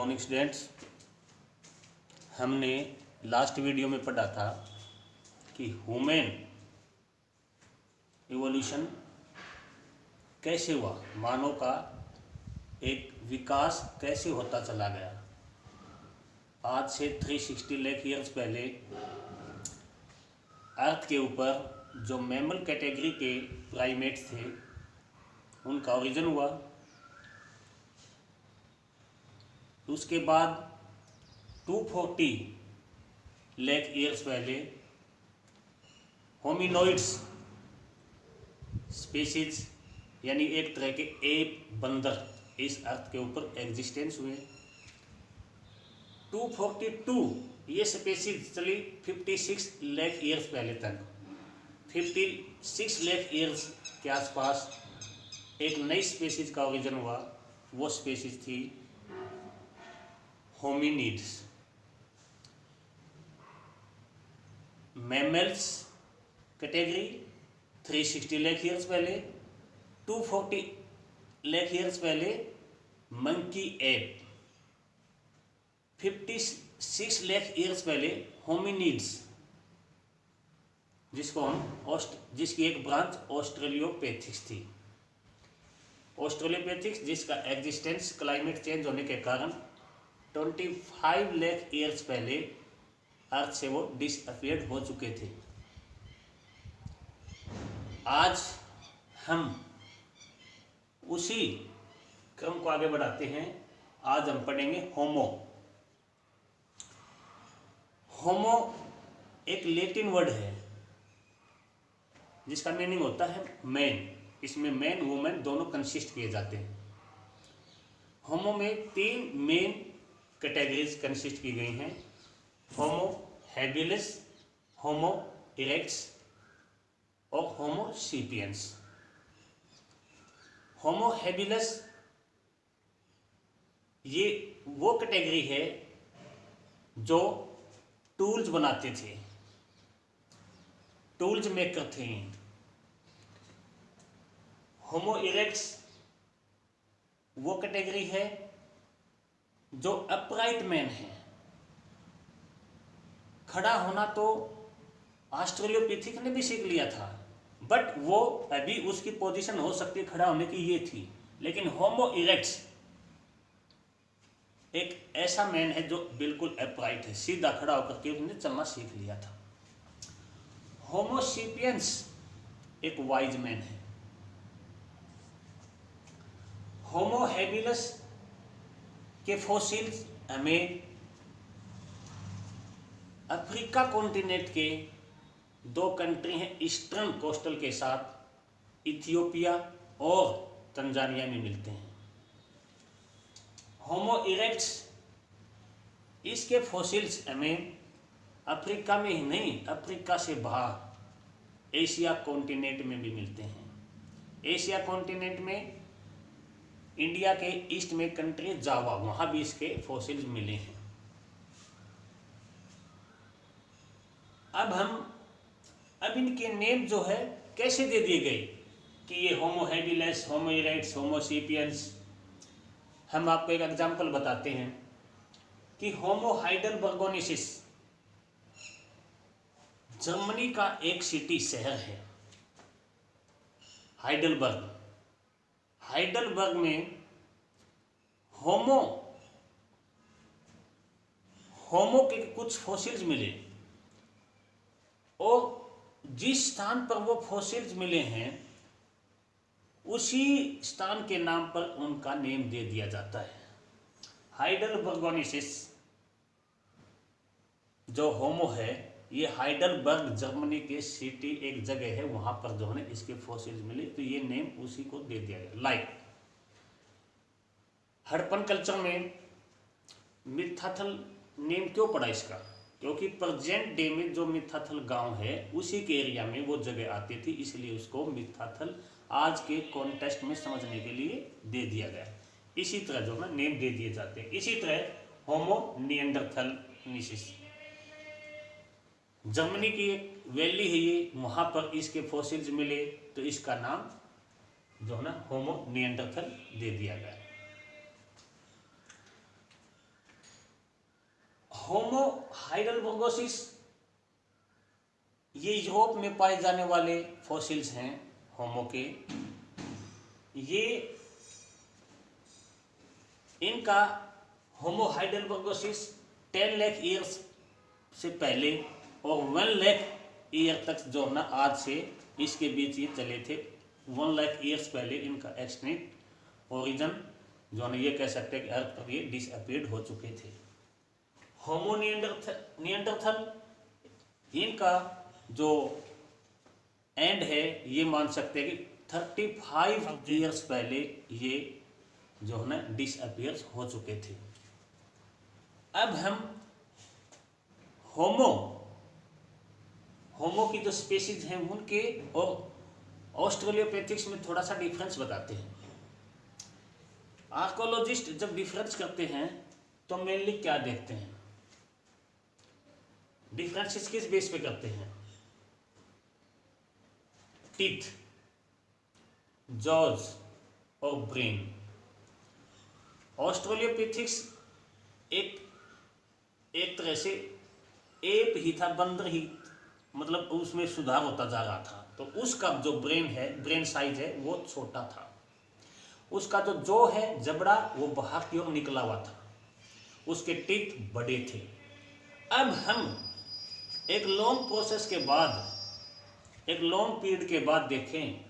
Morning students. हमने last video में पढ़ा था कि ह्यूमन इवोल्यूशन कैसे हुआ, मानव का एक विकास कैसे होता चला गया। आज से 360 लाख ईयर्स पहले अर्थ के ऊपर जो मैमल कैटेगरी के प्राइमेट्स थे उनका ओरिजिन हुआ। उसके बाद 240 लाख ईयर्स पहले होमिनोइड्स स्पीशीज यानी एक तरह के एप बंदर इस अर्थ के ऊपर एग्जिस्टेंस हुए। 242 ये स्पीशीज चली 56 लाख ईयर्स पहले तक। 56 लाख ईयर्स के आसपास एक नई स्पीशीज का ओरिजिन हुआ। वो स्पीशीज थी hominids. Mammals category 360 lakh years पहले, 240 लाख ईयर्स पहले मंकी एप, 56 लाख ईयर्स पहले होमिनिड्स, जिसकी एक ब्रांच ऑस्ट्रेलियोपैथिक्स थी। ऑस्ट्रेलियोपैथिक्स जिसका एग्जिस्टेंस क्लाइमेट चेंज होने के कारण 25 लाख ईयर्स पहले अर्थ से वो डिसअपियर्ड हो चुके थे। आज हम उसी क्रम को आगे बढ़ाते हैं। आज हम पढ़ेंगे होमो। होमो एक लैटिन वर्ड है जिसका मीनिंग होता है मैन। इसमें मैन वुमेन दोनों कंसिस्ट किए जाते हैं। होमो में 3 मेन कैटेगरीज कंसिस्ट की गई हैं: होमो हैबिलिस, होमो इरेक्ट्स और होमो सेपियंस। होमो हैबिलिस ये वो कैटेगरी है जो टूल्स बनाते थे, टूल्स मेकर थे। होमो इरेक्ट्स वो कैटेगरी है जो अपराइट मैन है। खड़ा होना तो ऑस्ट्रेलियोपैथिक ने भी सीख लिया था, बट वो अभी उसकी पोजीशन हो सकती है खड़ा होने की ये थी। लेकिन होमो इरेक्ट्स एक ऐसा मैन है जो बिल्कुल अपराइट है, सीधा खड़ा होकर के उसने चलना सीख लिया था। होमो सेपियंस एक वाइज मैन है। होमो हैबिलिस के फॉसिल्स हमें अफ्रीका कॉन्टिनेंट के 2 कंट्री हैं ईस्टर्न कोस्टल के साथ, इथियोपिया और तंजानिया में मिलते हैं। होमो इरेक्ट्स इसके फॉसिल्स हमें अफ्रीका में ही नहीं, अफ्रीका से बाहर एशिया कॉन्टिनेंट में भी मिलते हैं। एशिया कॉन्टिनेंट में इंडिया के ईस्ट में कंट्री जावा, वहाँ भी इसके फॉसिल्स मिले हैं। अब इनके नेम जो है कैसे दे दिए गए कि ये होमो हैबिलिस, होमो इरेक्ट्स, होमो सेपियंस। हम आपको एक एग्जाम्पल बताते हैं कि होमो हाइडेलबर्गेनसिस जर्मनी का एक सिटी शहर है हाइडेलबर्ग। हाइडेलबर्ग में होमो के कुछ फॉसिल्स मिले और जिस स्थान पर वो फॉसिल्स मिले हैं उसी स्थान के नाम पर उनका नेम दे दिया जाता है। हाइडेलबर्गेनसिस जो होमो है ये हाइडेलबर्ग जर्मनी के सिटी एक जगह है, वहां पर जो है इसके फॉसिल्स मिले तो ये नेम उसी को दे दिया गया। लाइक हड़प्पन कल्चर में मिथाथल नेम क्यों पड़ा इसका, क्योंकि प्रेजेंट डे में जो मिथाथल गांव है उसी के एरिया में वो जगह आती थी, इसलिए उसको मिथाथल आज के कॉन्टेक्स्ट में समझने के लिए दे दिया गया। इसी तरह जो है नेम दे दिए जाते हैं। इसी तरह होमो निएंडरथालेंसिस जर्मनी की एक वैली है ये, वहाँ पर इसके फॉसिल्स मिले तो इसका नाम जो है ना होमो निएंडरथल दे दिया गया। होमो हाइडेलबर्गोसिस ये यूरोप में पाए जाने वाले फॉसिल्स हैं होमो के। ये इनका होमो हाइडेलबर्गोसिस 10 लाख ईयर्स से पहले और 1 लाख ईयर तक जो ना आज से इसके बीच ये चले थे। 1 लाख ईयर्स पहले इनका एक्सटिंक्ट ओरिजिन जो ना ये कह सकते हैं कि अर्थ पर ये डिसअपीयर्ड हो चुके थे। होमो निएंडरथल इनका जो एंड है ये मान सकते हैं कि 35 ईयर्स पहले ये जो है ना डिसअपीयर हो चुके थे। अब हम होमो की जो स्पीशीज हैं उनके और ऑस्ट्रेलियोपैथिक्स में थोड़ा सा डिफरेंस बताते हैं। आर्कोलॉजिस्ट जब डिफरेंस करते हैं तो मेनली क्या देखते हैं, डिफरेंसेस किस बेस पे करते हैं? टीथ, जॉज और ब्रेन। ऑस्ट्रेलियोपैथिक्स एक तरह से एप ही था, बंदर ही, मतलब उसमें सुधार होता जा रहा था। तो उसका जो ब्रेन साइज है वो छोटा था। उसका जो जॉ है, जबड़ा, वो बाहर की ओर निकला हुआ था। उसके टीथ बड़े थे। अब हम एक लॉन्ग प्रोसेस के बाद, एक लॉन्ग पीरियड के बाद देखें,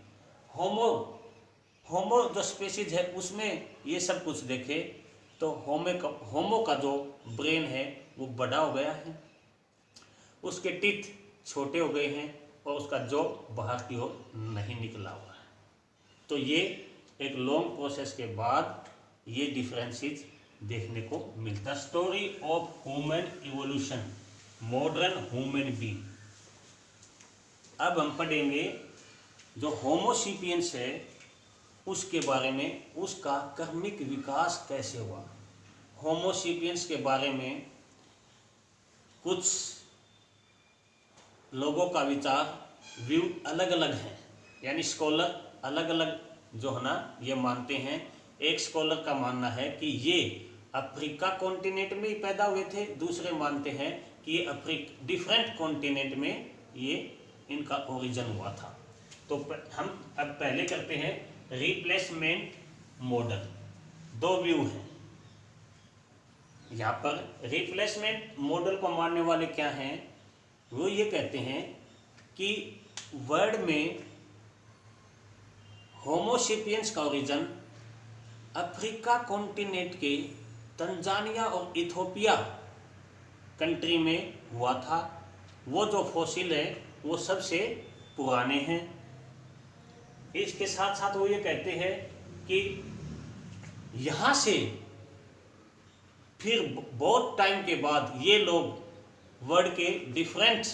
होमो जो स्पीशीज है उसमें ये सब कुछ देखें तो होमो का जो ब्रेन है वो बड़ा हो गया है, उसके टीथ छोटे हो गए हैं और उसका जॉ बाहर की ओर नहीं निकला हुआ है। तो ये एक लॉन्ग प्रोसेस के बाद ये डिफरेंसेस देखने को मिलता। Story of human evolution, modern human being. अब हम पढ़ेंगे जो होमो सेपियंस है उसके बारे में, उसका कर्मिक विकास कैसे हुआ। होमो सेपियंस के बारे में कुछ लोगों का विचार व्यू अलग अलग है, यानी स्कॉलर अलग अलग जो है ना ये मानते हैं। एक स्कॉलर का मानना है कि ये अफ्रीका कॉन्टिनेंट में ही पैदा हुए थे, दूसरे मानते हैं कि ये डिफरेंट कॉन्टिनेंट में ये इनका ओरिजिन हुआ था। तो हम अब पहले करते हैं रिप्लेसमेंट मॉडल। दो व्यू हैं यहाँ पर। रिप्लेसमेंट मॉडल को मानने वाले क्या हैं, वो ये कहते हैं कि वर्ल्ड में होमो सेपियंस का ओरिजिन अफ्रीका कॉन्टिनेंट के तंजानिया और इथोपिया कंट्री में हुआ था। वो जो फॉसिल है वो सबसे पुराने हैं। इसके साथ साथ वो ये कहते हैं कि यहाँ से फिर बहुत टाइम के बाद ये लोग वर्ल्ड के डिफरेंट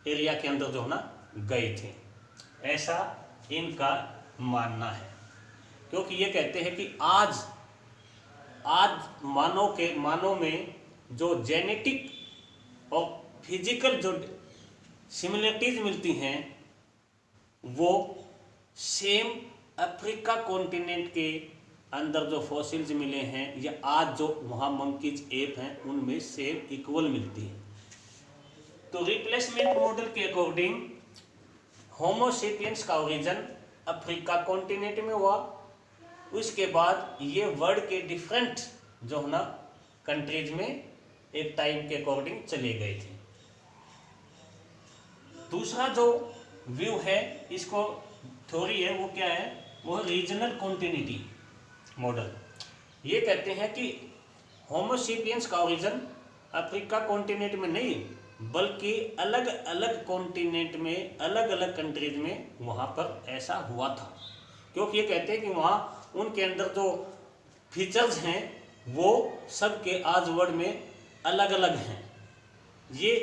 एरिया के अंदर जो है ना गए थे, ऐसा इनका मानना है। क्योंकि ये कहते हैं कि आज मानव में जो जेनेटिक और फिजिकल जो सिमिलरिटीज मिलती हैं वो सेम अफ्रीका कॉन्टिनेंट के अंदर जो फॉसिल्स मिले हैं या आज जो वहाँ मंकीज एप हैं उनमें सेम इक्वल मिलती है। तो रिप्लेसमेंट मॉडल के अकॉर्डिंग होमो सेपियंस का ओरिजिन अफ्रीका कॉन्टिनेंट में हुआ। उसके बाद ये वर्ल्ड के डिफरेंट जो है ना कंट्रीज में एक टाइम के अकॉर्डिंग चले गए थे। दूसरा जो व्यू है, इसको थ्योरी है, वो क्या है, वो है रीजनल कॉन्टिन्यूटी मॉडल। ये कहते हैं कि होमो सेपियंस का ओरिजिन अफ्रीका कॉन्टिनेंट में नहीं बल्कि अलग अलग कॉन्टिनेंट में, अलग अलग कंट्रीज में वहाँ पर ऐसा हुआ था। क्योंकि ये कहते हैं कि वहाँ उनके अंदर जो फीचर्स हैं वो सबके आज वर्ल्ड में अलग अलग हैं। ये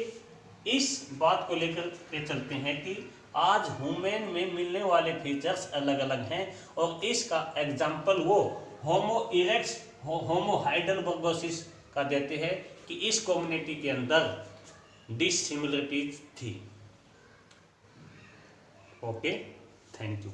इस बात को लेकर के चलते हैं कि आज ह्यूमन में मिलने वाले फीचर्स अलग अलग हैं और इसका एग्जाम्पल वो होमो इरेक्ट्स, होमो हाइडेलबर्गोसिस का देते हैं कि इस कम्युनिटी के अंदर डिसिमिलरिटीज थी। Okay, thank you.